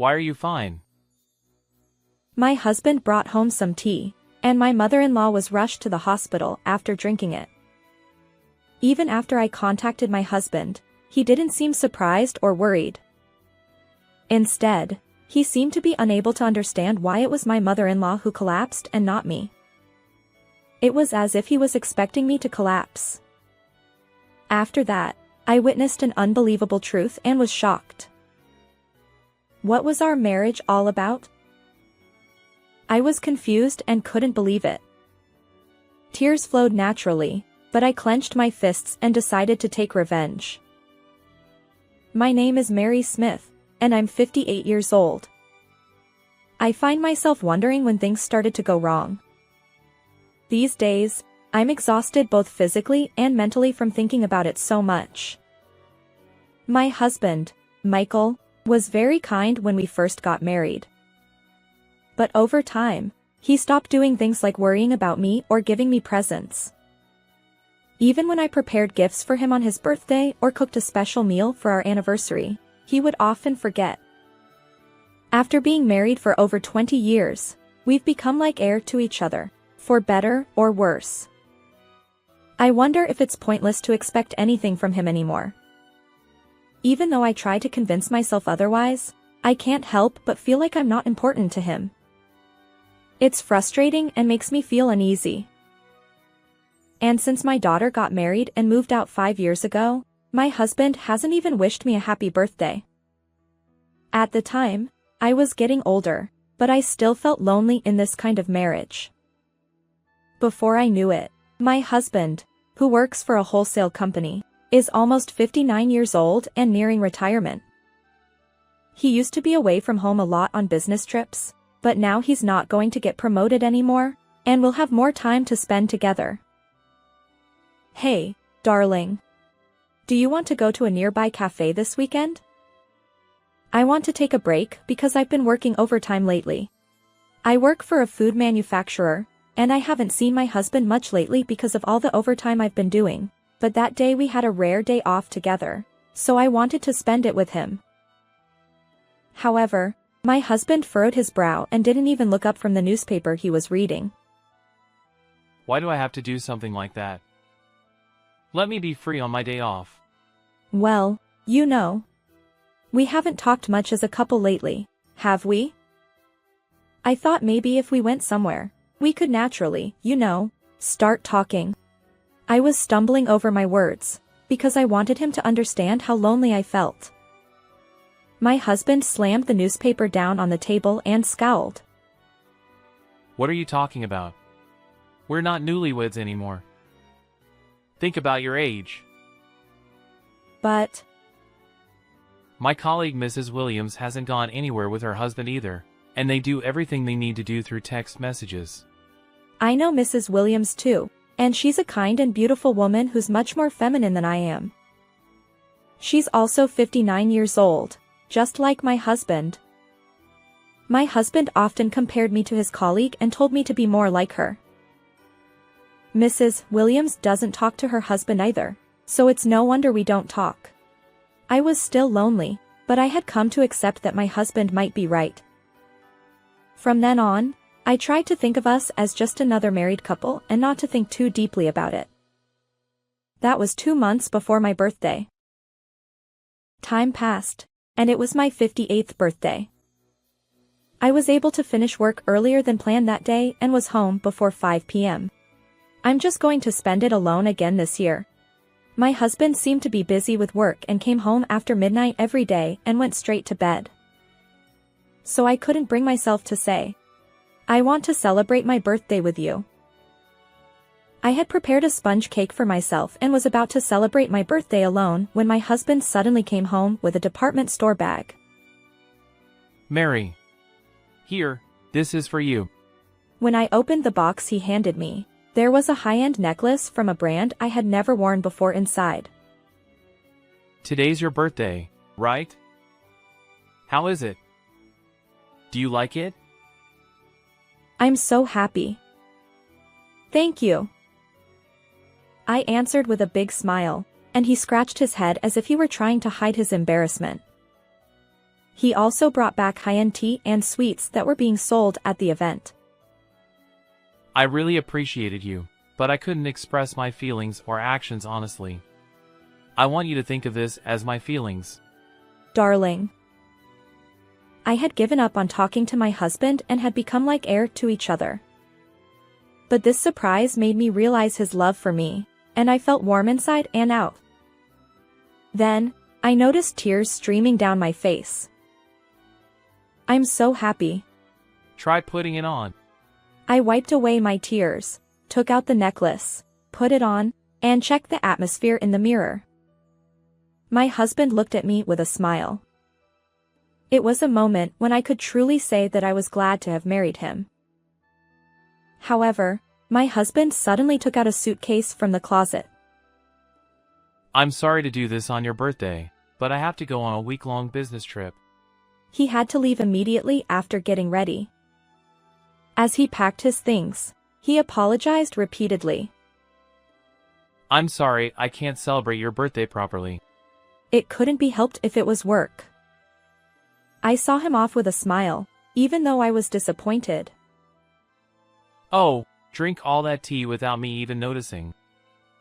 Why are you fine? My husband brought home some tea, and my mother-in-law was rushed to the hospital after drinking it. Even after I contacted my husband, he didn't seem surprised or worried. Instead, he seemed to be unable to understand why it was my mother-in-law who collapsed and not me. It was as if he was expecting me to collapse. After that, I witnessed an unbelievable truth and was shocked. What was our marriage all about? I was confused and couldn't believe it. Tears flowed naturally, but I clenched my fists and decided to take revenge. My name is Mary Smith, and I'm 58 years old. I find myself wondering when things started to go wrong. These days, I'm exhausted both physically and mentally from thinking about it so much. My husband, Michael, was very kind when we first got married. But over time, he stopped doing things like worrying about me or giving me presents. Even when I prepared gifts for him on his birthday or cooked a special meal for our anniversary, he would often forget. After being married for over 20 years, we've become like air to each other, for better or worse. I wonder if it's pointless to expect anything from him anymore. Even though I try to convince myself otherwise, I can't help but feel like I'm not important to him. It's frustrating and makes me feel uneasy. And since my daughter got married and moved out 5 years ago, my husband hasn't even wished me a happy birthday. At the time, I was getting older, but I still felt lonely in this kind of marriage. Before I knew it, my husband, who works for a wholesale company, is almost 59 years old and nearing retirement. He used to be away from home a lot on business trips, but now he's not going to get promoted anymore, and we'll have more time to spend together. Hey, darling. Do you want to go to a nearby cafe this weekend? I want to take a break because I've been working overtime lately. I work for a food manufacturer, and I haven't seen my husband much lately because of all the overtime I've been doing, but that day we had a rare day off together, so I wanted to spend it with him. However, my husband furrowed his brow and didn't even look up from the newspaper he was reading. Why do I have to do something like that? Let me be free on my day off. Well, you know. We haven't talked much as a couple lately, have we? I thought maybe if we went somewhere, we could naturally, start talking. I was stumbling over my words, because I wanted him to understand how lonely I felt. My husband slammed the newspaper down on the table and scowled. What are you talking about? We're not newlyweds anymore. Think about your age. But my colleague Mrs. Williams hasn't gone anywhere with her husband either, and they do everything they need to do through text messages. I know Mrs. Williams too, and she's a kind and beautiful woman who's much more feminine than I am. She's also 59 years old, just like my husband. My husband often compared me to his colleague and told me to be more like her. Mrs. Williams doesn't talk to her husband either, so it's no wonder we don't talk. I was still lonely, but I had come to accept that my husband might be right. From then on, I tried to think of us as just another married couple and not to think too deeply about it. That was 2 months before my birthday. Time passed, and it was my 58th birthday. I was able to finish work earlier than planned that day and was home before 5 p.m. I'm just going to spend it alone again this year. My husband seemed to be busy with work and came home after midnight every day and went straight to bed. So I couldn't bring myself to say, I want to celebrate my birthday with you. I had prepared a sponge cake for myself and was about to celebrate my birthday alone when my husband suddenly came home with a department store bag. Mary. Here, this is for you. When I opened the box he handed me, there was a high-end necklace from a brand I had never worn before inside. Today's your birthday, right? How is it? Do you like it? I'm so happy. Thank you. I answered with a big smile, and he scratched his head as if he were trying to hide his embarrassment. He also brought back high-end tea and sweets that were being sold at the event. I really appreciated you, but I couldn't express my feelings or actions honestly. I want you to think of this as my feelings. Darling. I had given up on talking to my husband and had become like air to each other. But this surprise made me realize his love for me, and I felt warm inside and out. Then, I noticed tears streaming down my face. I'm so happy. Try putting it on. I wiped away my tears, took out the necklace, put it on, and checked the atmosphere in the mirror. My husband looked at me with a smile. It was a moment when I could truly say that I was glad to have married him. However, my husband suddenly took out a suitcase from the closet. I'm sorry to do this on your birthday, but I have to go on a week-long business trip. He had to leave immediately after getting ready. As he packed his things, he apologized repeatedly. I'm sorry, I can't celebrate your birthday properly. It couldn't be helped if it was work. I saw him off with a smile, even though I was disappointed. Oh, drink all that tea without me even noticing.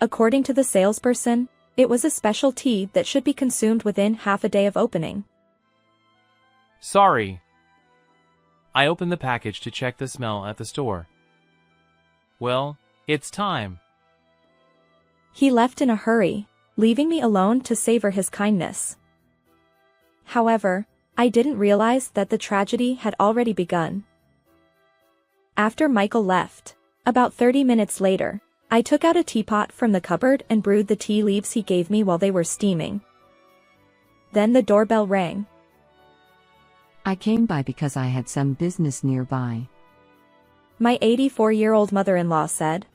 According to the salesperson, it was a special tea that should be consumed within half a day of opening. Sorry. I opened the package to check the smell at the store. Well, it's time. He left in a hurry, leaving me alone to savor his kindness. However, I didn't realize that the tragedy had already begun. After Michael left, about 30 minutes later, I took out a teapot from the cupboard and brewed the tea leaves he gave me while they were steaming. Then the doorbell rang. I came by because I had some business nearby. My 84-year-old mother-in-law said.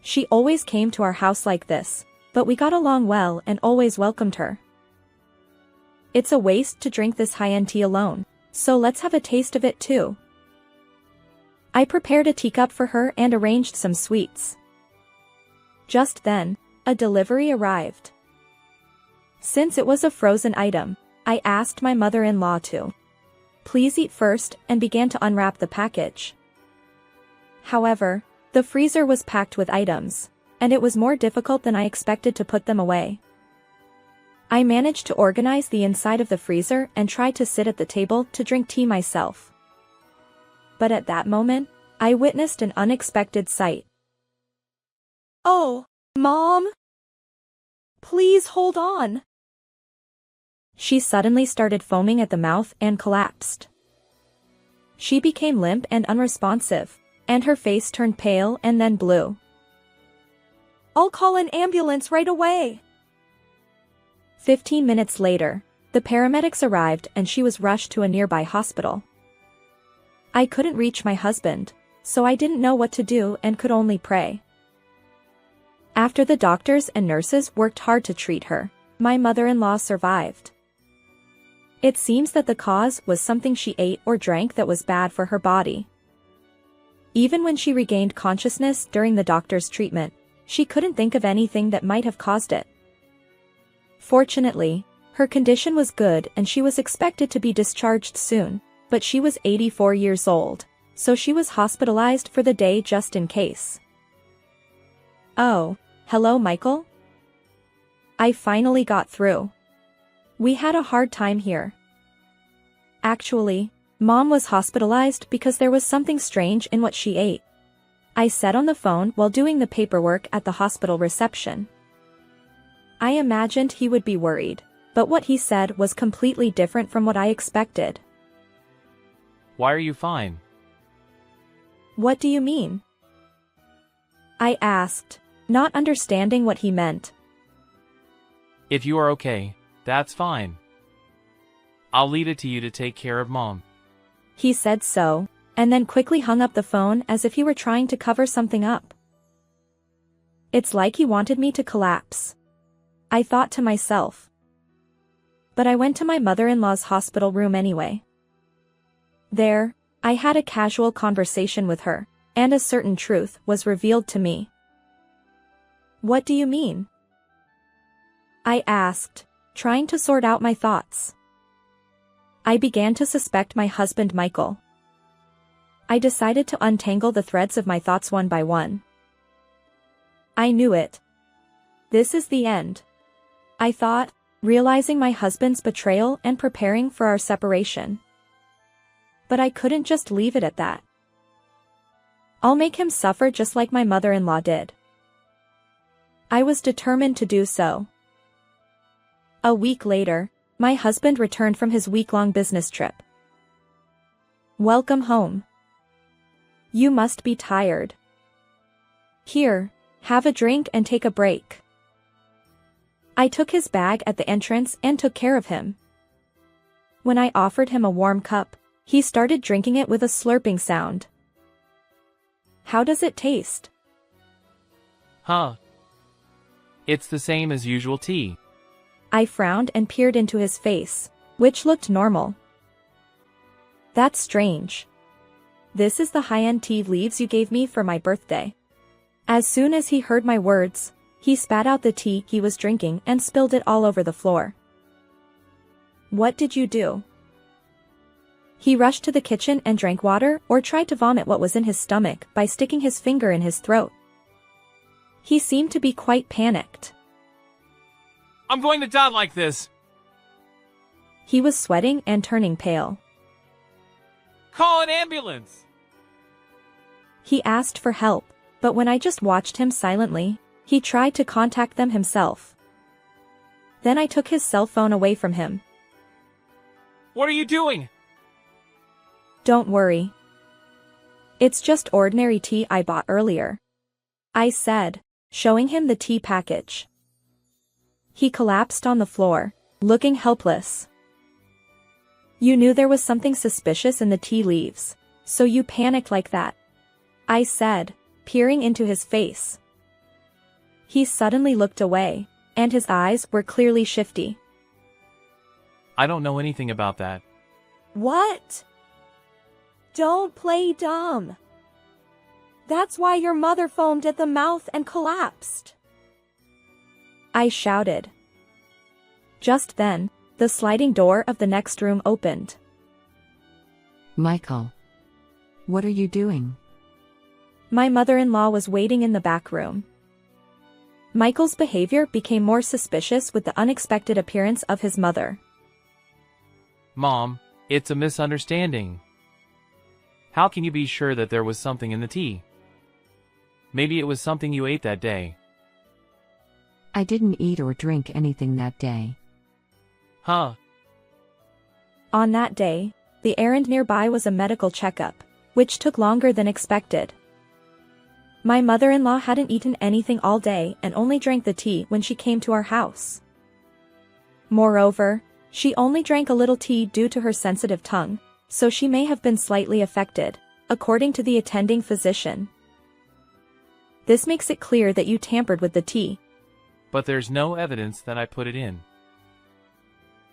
She always came to our house like this, but we got along well and always welcomed her. It's a waste to drink this high-end tea alone, so let's have a taste of it too. I prepared a teacup for her and arranged some sweets. Just then, a delivery arrived. Since it was a frozen item, I asked my mother-in-law to please eat first and began to unwrap the package. However, the freezer was packed with items, and it was more difficult than I expected to put them away. I managed to organize the inside of the freezer and tried to sit at the table to drink tea myself. But at that moment, I witnessed an unexpected sight. Oh, Mom! Please hold on! She suddenly started foaming at the mouth and collapsed. She became limp and unresponsive, and her face turned pale and then blue. I'll call an ambulance right away! 15 minutes later, the paramedics arrived and she was rushed to a nearby hospital. I couldn't reach my husband, so I didn't know what to do and could only pray. After the doctors and nurses worked hard to treat her, my mother-in-law survived. It seems that the cause was something she ate or drank that was bad for her body. Even when she regained consciousness during the doctor's treatment, she couldn't think of anything that might have caused it. Fortunately, her condition was good and she was expected to be discharged soon, but she was 84 years old, so she was hospitalized for the day just in case. Oh, hello Michael? I finally got through. We had a hard time here. Actually, Mom was hospitalized because there was something strange in what she ate. I said on the phone while doing the paperwork at the hospital reception. I imagined he would be worried, but what he said was completely different from what I expected. Why are you fine? What do you mean? I asked, not understanding what he meant. If you are okay, that's fine. I'll leave it to you to take care of Mom. He said so, and then quickly hung up the phone as if he were trying to cover something up. It's like he wanted me to collapse. I thought to myself. But I went to my mother-in-law's hospital room anyway. There, I had a casual conversation with her, and a certain truth was revealed to me. What do you mean? I asked, trying to sort out my thoughts. I began to suspect my husband Michael. I decided to untangle the threads of my thoughts one by one. I knew it. This is the end, I thought, realizing my husband's betrayal and preparing for our separation. But I couldn't just leave it at that. I'll make him suffer just like my mother-in-law did. I was determined to do so. A week later, my husband returned from his week-long business trip. Welcome home. You must be tired. Here, have a drink and take a break. I took his bag at the entrance and took care of him. When I offered him a warm cup, he started drinking it with a slurping sound. How does it taste? Huh. It's the same as usual tea. I frowned and peered into his face, which looked normal. That's strange. This is the high-end tea leaves you gave me for my birthday. As soon as he heard my words, he spat out the tea he was drinking and spilled it all over the floor. What did you do? He rushed to the kitchen and drank water or tried to vomit what was in his stomach by sticking his finger in his throat. He seemed to be quite panicked. I'm going to die like this. He was sweating and turning pale. Call an ambulance. He asked for help, but when I just watched him silently, he tried to contact them himself. Then I took his cell phone away from him. What are you doing? Don't worry. It's just ordinary tea I bought earlier, I said, showing him the tea package. He collapsed on the floor, looking helpless. You knew there was something suspicious in the tea leaves, so you panicked like that, I said, peering into his face. He suddenly looked away, and his eyes were clearly shifty. I don't know anything about that. What? Don't play dumb. That's why your mother foamed at the mouth and collapsed, I shouted. Just then, the sliding door of the next room opened. Michael. What are you doing? My mother-in-law was waiting in the back room. Michael's behavior became more suspicious with the unexpected appearance of his mother. Mom, it's a misunderstanding. How can you be sure that there was something in the tea? Maybe it was something you ate that day. I didn't eat or drink anything that day. Huh. On that day, the errand nearby was a medical checkup, which took longer than expected. My mother-in-law hadn't eaten anything all day and only drank the tea when she came to our house. Moreover, she only drank a little tea due to her sensitive tongue, so she may have been slightly affected, according to the attending physician. This makes it clear that you tampered with the tea. But there's no evidence that I put it in.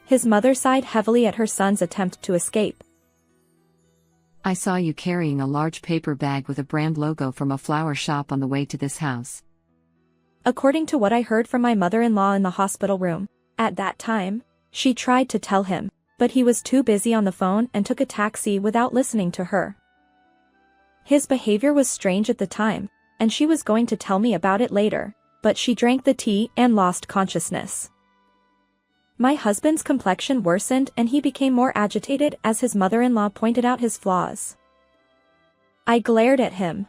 His mother sighed heavily at her son's attempt to escape. I saw you carrying a large paper bag with a brand logo from a flower shop on the way to this house. According to what I heard from my mother-in-law in the hospital room, at that time, she tried to tell him, but he was too busy on the phone and took a taxi without listening to her. His behavior was strange at the time, and she was going to tell me about it later, but she drank the tea and lost consciousness. My husband's complexion worsened and he became more agitated as his mother-in-law pointed out his flaws. I glared at him.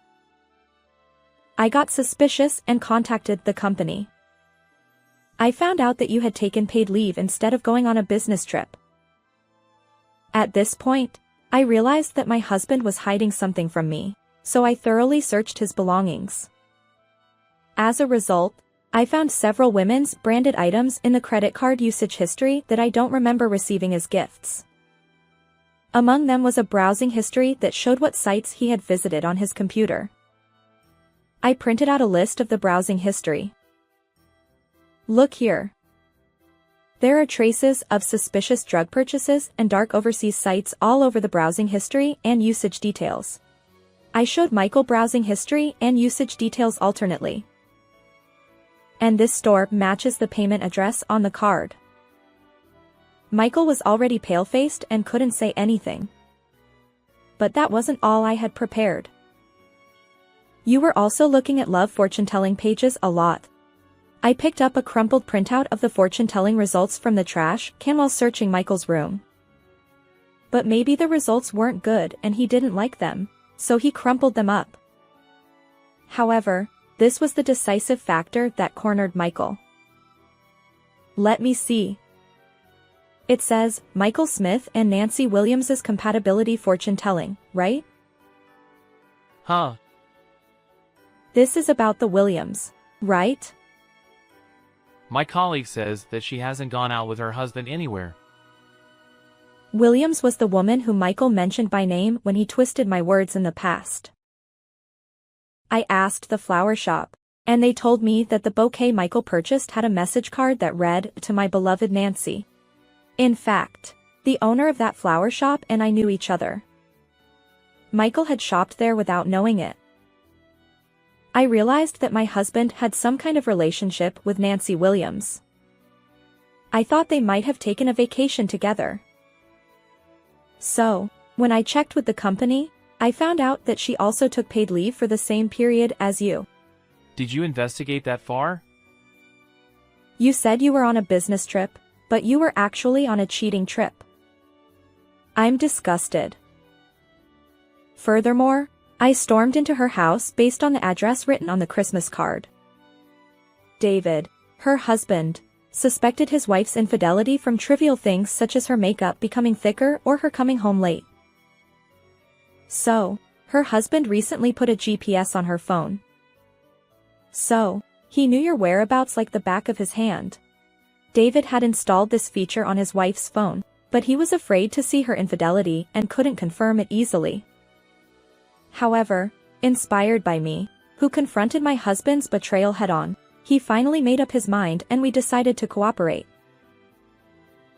I got suspicious and contacted the company. I found out that you had taken paid leave instead of going on a business trip. At this point, I realized that my husband was hiding something from me, so I thoroughly searched his belongings. As a result, I found several women's branded items in the credit card usage history that I don't remember receiving as gifts. Among them was a browsing history that showed what sites he had visited on his computer. I printed out a list of the browsing history. Look here. There are traces of suspicious drug purchases and dark overseas sites all over the browsing history and usage details. I showed Michael browsing history and usage details alternately. And this store matches the payment address on the card. Michael was already pale-faced and couldn't say anything. But that wasn't all I had prepared. You were also looking at love fortune-telling pages a lot. I picked up a crumpled printout of the fortune-telling results from the trash can while searching Michael's room. But maybe the results weren't good and he didn't like them, so he crumpled them up. However, this was the decisive factor that cornered Michael. Let me see. It says, Michael Smith and Nancy Williams's compatibility fortune-telling, right? Huh. This is about the Williams, right? My colleague says that she hasn't gone out with her husband anywhere. Williams was the woman who Michael mentioned by name when he twisted my words in the past. I asked the flower shop, and they told me that the bouquet Michael purchased had a message card that read, "To my beloved Nancy." In fact, the owner of that flower shop and I knew each other. Michael had shopped there without knowing it. I realized that my husband had some kind of relationship with Nancy Williams. I thought they might have taken a vacation together. So, when I checked with the company, I found out that she also took paid leave for the same period as you. Did you investigate that far? You said you were on a business trip, but you were actually on a cheating trip. I'm disgusted. Furthermore, I stormed into her house based on the address written on the Christmas card. David, her husband, suspected his wife's infidelity from trivial things such as her makeup becoming thicker or her coming home late. So, her husband recently put a GPS on her phone. So, he knew your whereabouts like the back of his hand. David had installed this feature on his wife's phone, but he was afraid to see her infidelity and couldn't confirm it easily. However, inspired by me, who confronted my husband's betrayal head-on, he finally made up his mind and we decided to cooperate.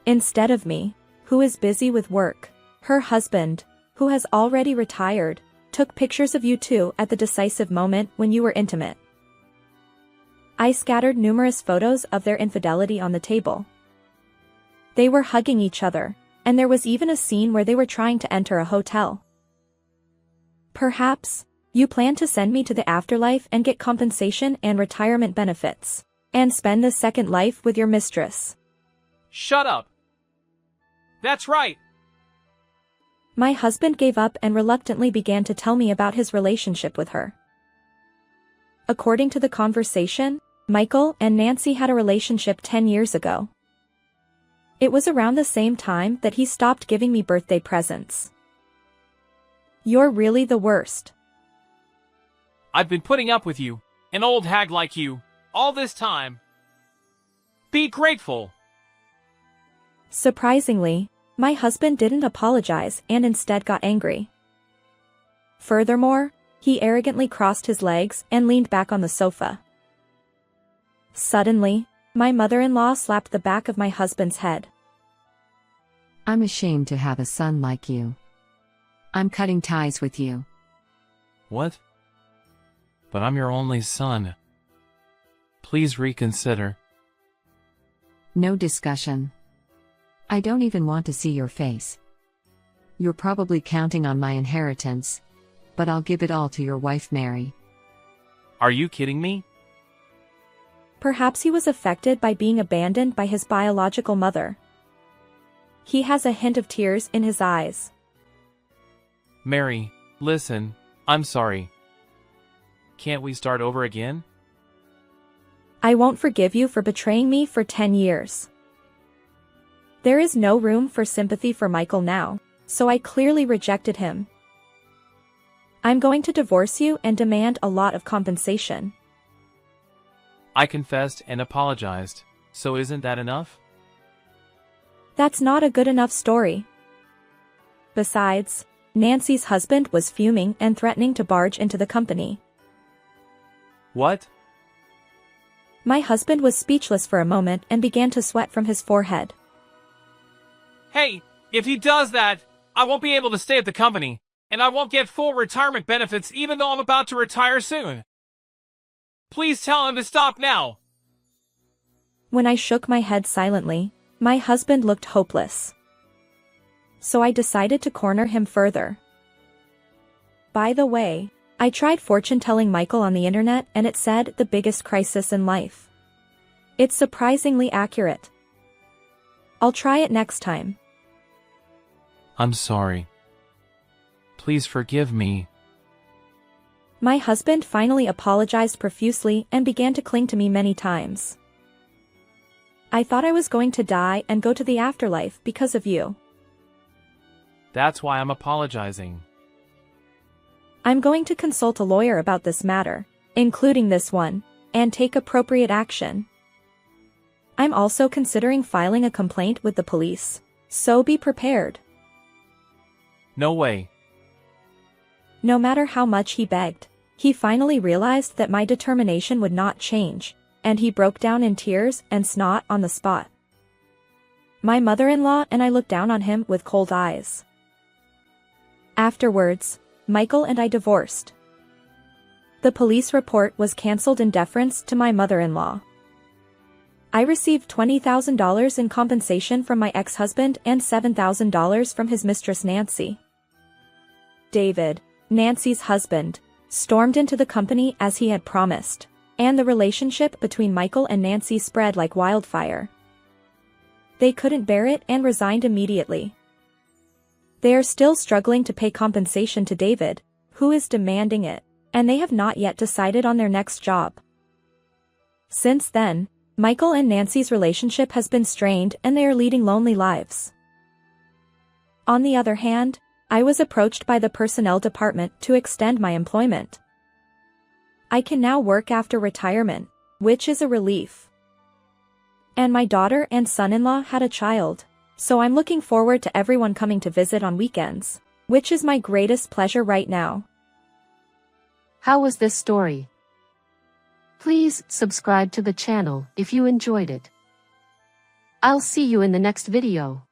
Instead of me, who is busy with work, her husband, who has already retired, took pictures of you two at the decisive moment when you were intimate. I scattered numerous photos of their infidelity on the table. They were hugging each other, and there was even a scene where they were trying to enter a hotel. Perhaps, you plan to send me to the afterlife and get compensation and retirement benefits, and spend the second life with your mistress. Shut up! That's right! My husband gave up and reluctantly began to tell me about his relationship with her. According to the conversation, Michael and Nancy had a relationship 10 years ago. It was around the same time that he stopped giving me birthday presents. You're really the worst. I've been putting up with you, an old hag like you, all this time. Be grateful! Surprisingly, my husband didn't apologize and instead got angry. Furthermore, he arrogantly crossed his legs and leaned back on the sofa. Suddenly, my mother-in-law slapped the back of my husband's head. I'm ashamed to have a son like you. I'm cutting ties with you. What? But I'm your only son. Please reconsider. No discussion. I don't even want to see your face. You're probably counting on my inheritance, but I'll give it all to your wife Mary. Are you kidding me? Perhaps he was affected by being abandoned by his biological mother. He has a hint of tears in his eyes. Mary, listen, I'm sorry. Can't we start over again? I won't forgive you for betraying me for 10 years. There is no room for sympathy for Michael now, so I clearly rejected him. I'm going to divorce you and demand a lot of compensation. I confessed and apologized, so isn't that enough? That's not a good enough story. Besides, Nancy's husband was fuming and threatening to barge into the company. What? My husband was speechless for a moment and began to sweat from his forehead. Hey, if he does that, I won't be able to stay at the company, and I won't get full retirement benefits even though I'm about to retire soon. Please tell him to stop now. When I shook my head silently, My husband looked hopeless. So I decided to corner him further. By the way, I tried fortune-telling Michael on the internet and it said the biggest crisis in life. It's surprisingly accurate. I'll try it next time. I'm sorry. Please forgive me. My husband finally apologized profusely and began to cling to me many times. I thought I was going to die and go to the afterlife because of you. That's why I'm apologizing. I'm going to consult a lawyer about this matter, including this one, and take appropriate action. I'm also considering filing a complaint with the police, so be prepared. No way. No matter how much he begged, he finally realized that my determination would not change, and he broke down in tears and snot on the spot. My mother-in-law and I looked down on him with cold eyes. Afterwards, Michael and I divorced. The police report was cancelled in deference to my mother-in-law. I received $20,000 in compensation from my ex-husband and $7,000 from his mistress Nancy. David, Nancy's husband, stormed into the company as he had promised, and the relationship between Michael and Nancy spread like wildfire. They couldn't bear it and resigned immediately. They are still struggling to pay compensation to David, who is demanding it, and they have not yet decided on their next job. Since then, Michael and Nancy's relationship has been strained and they are leading lonely lives. On the other hand, I was approached by the personnel department to extend my employment. I can now work after retirement, which is a relief. And my daughter and son-in-law had a child, so I'm looking forward to everyone coming to visit on weekends, which is my greatest pleasure right now. How was this story? Please subscribe to the channel if you enjoyed it. I'll see you in the next video.